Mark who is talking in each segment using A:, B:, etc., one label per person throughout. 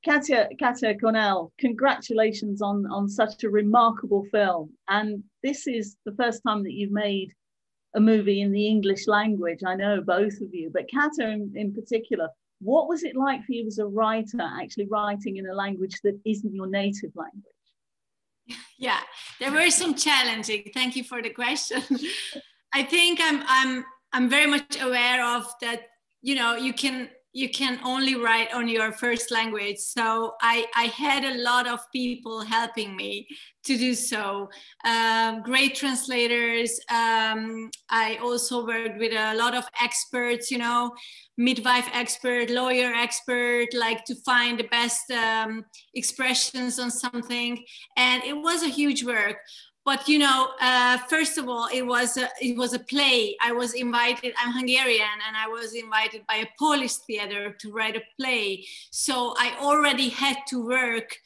A: Kata, Kornél, congratulations on such a remarkable film. And this is the first time that you've made a movie in the English language. I know both of you, but Kata in particular, what was it like for you as a writer, actually writing in a language that isn't your native language?
B: Yeah, there were some challenging. Thank you for the question. I think I'm very much aware of that. You know, you can only write on your first language. So I had a lot of people helping me to do so. Great translators. I also worked with a lot of experts, you know, midwife expert, lawyer expert, like to find the best expressions on something. And it was a huge work. But you know, first of all, it was a play. I was invited. I'm Hungarian, and I was invited by a Polish theater to write a play. So I already had to work,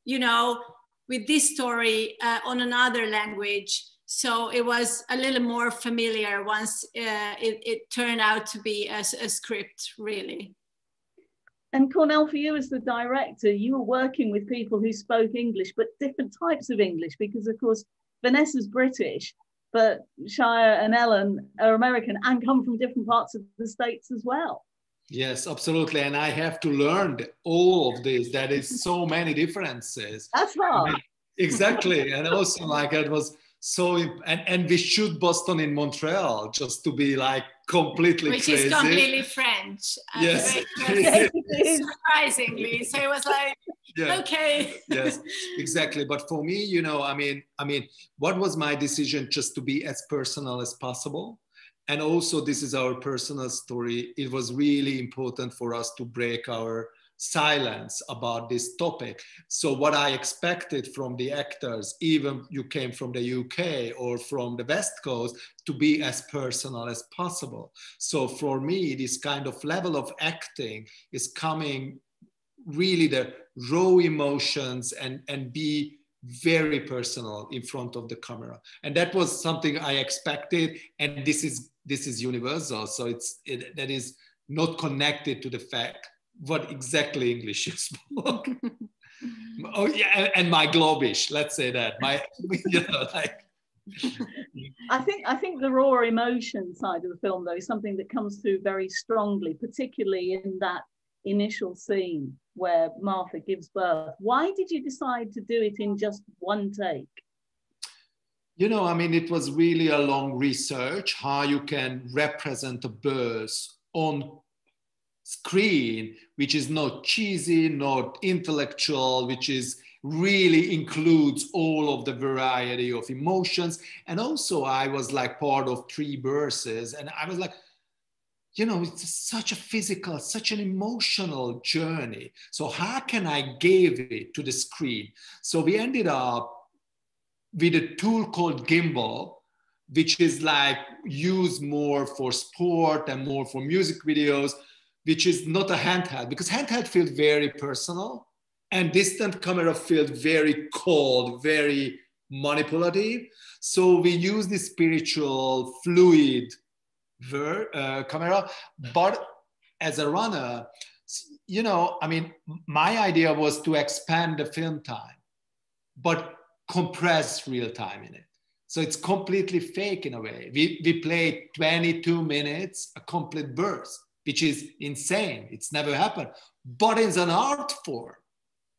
B: you know, with this story on another language. So it was a little more familiar once it turned out to be a script, really.
A: And Kornél, for you as the director, you were working with people who spoke English, but different types of English, because of course, Vanessa's British, but Shia and Ellen are American and come from different parts of the States as well.
C: Yes, absolutely. And I have to learn all of this. That is so many differences.
A: That's hard.
C: I mean, exactly. And also like it was so, and we shoot Boston in Montreal just to be like completely
B: Which
C: crazy.
B: is completely French.
C: Yes.
B: Surprisingly. So it was like, yeah. Okay.
C: Yes, exactly. But for me, you know, I mean, what was my decision? Just to be as personal as possible. And also this is our personal story. It was really important for us to break our silence about this topic. So what I expected from the actors, even you came from the UK or from the West Coast, to be as personal as possible. So for me, this kind of level of acting is coming really the raw emotions and be very personal in front of the camera. And that was something I expected. And this is universal. So that is not connected to the fact what exactly English you spoke. Oh yeah, and my globish, let's say that. My, you know, like.
A: I think the raw emotion side of the film, though, is something that comes through very strongly, particularly in that initial scene where Martha gives birth. Why did you decide to do it in just one take?
C: You know, I mean, it was really a long research how you can represent a birth on screen, which is not cheesy, not intellectual, which is really includes all of the variety of emotions. And also I was like part of 3 verses, and I was like, you know, it's such a physical, such an emotional journey. So how can I give it to the screen? So we ended up with a tool called gimbal, which is like used more for sport and more for music videos, which is not a handheld, because handheld feels very personal and distant camera feels very cold, very manipulative. So we use the spiritual fluid camera, but as a runner, you know, I mean, my idea was to expand the film time, but compress real time in it. So it's completely fake in a way. We played 22 minutes, a complete burst, which is insane. It's never happened. But in an art form,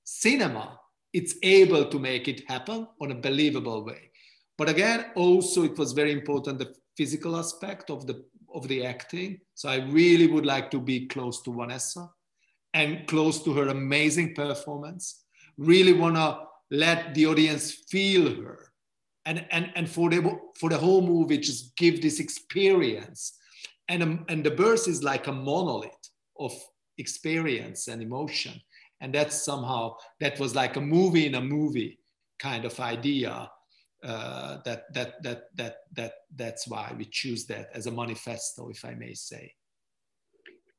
C: cinema, it's able to make it happen on a believable way. But again, also it was very important, the physical aspect of the acting. So I really would like to be close to Vanessa and close to her amazing performance. Really want to let the audience feel her. And for the whole movie, just give this experience. And the birth is like a monolith of experience and emotion. And that's somehow, that was like a movie in a movie kind of idea. That's why we choose that as a manifesto, if I may say.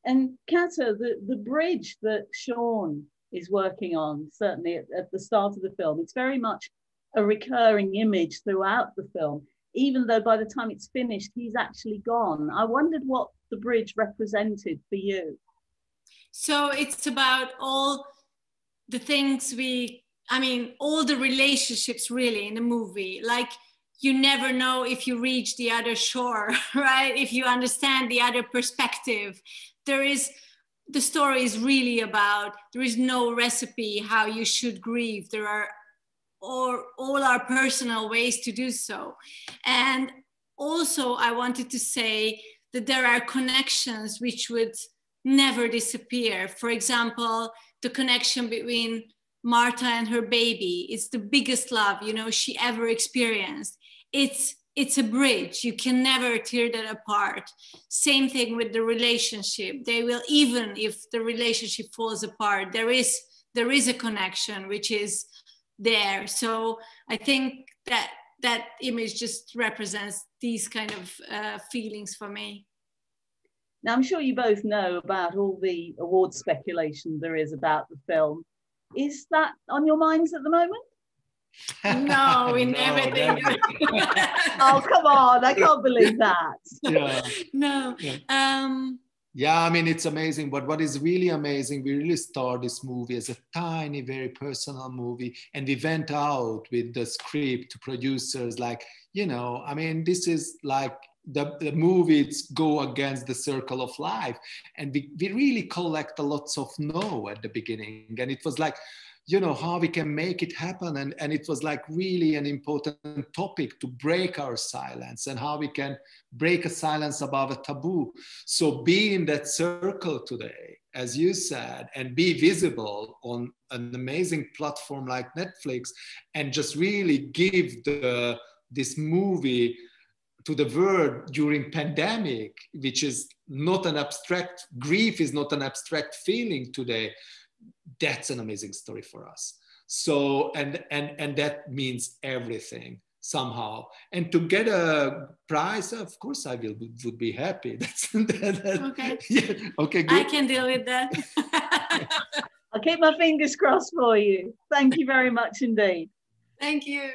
A: And Kata, the bridge that Sean is working on, certainly at the start of the film, it's very much a recurring image throughout the film, even though by the time it's finished, he's actually gone. I wondered what the bridge represented for you.
B: So it's about all the things all the relationships really in the movie, like you never know if you reach the other shore, right? If you understand the other perspective, the story is really about, there is no recipe how you should grieve. There are all our personal ways to do so. And also I wanted to say that there are connections which would never disappear. For example, the connection between Marta and her baby. It's the biggest love, she ever experienced. It's a bridge. You can never tear that apart. Same thing with the relationship. They will, even if the relationship falls apart, there is a connection which is there. So I think that image just represents these kind of feelings for me.
A: Now, I'm sure you both know about all the award speculation there is about the film. Is that on your minds at the moment?
B: No, we never think of it.
A: Oh, come on, I can't believe that.
C: Yeah.
B: No.
C: Yeah, it's amazing. But what is really amazing, we really started this movie as a tiny, very personal movie. And we went out with the script to producers like, this is like the movies go against the circle of life. And we really collect a lots of no at the beginning. And it was like, how we can make it happen. And it was like really an important topic to break our silence and how we can break a silence above a taboo. So be in that circle today, as you said, and be visible on an amazing platform like Netflix, and just really give this movie to the world during pandemic, which is not an abstract, grief is not an abstract feeling today. That's an amazing story for us. So, and that means everything somehow. And to get a prize, of course, I would be happy.
B: Okay.
C: Yeah. Okay, good.
B: I can deal with that.
A: I'll keep my fingers crossed for you. Thank you very much indeed.
B: Thank you.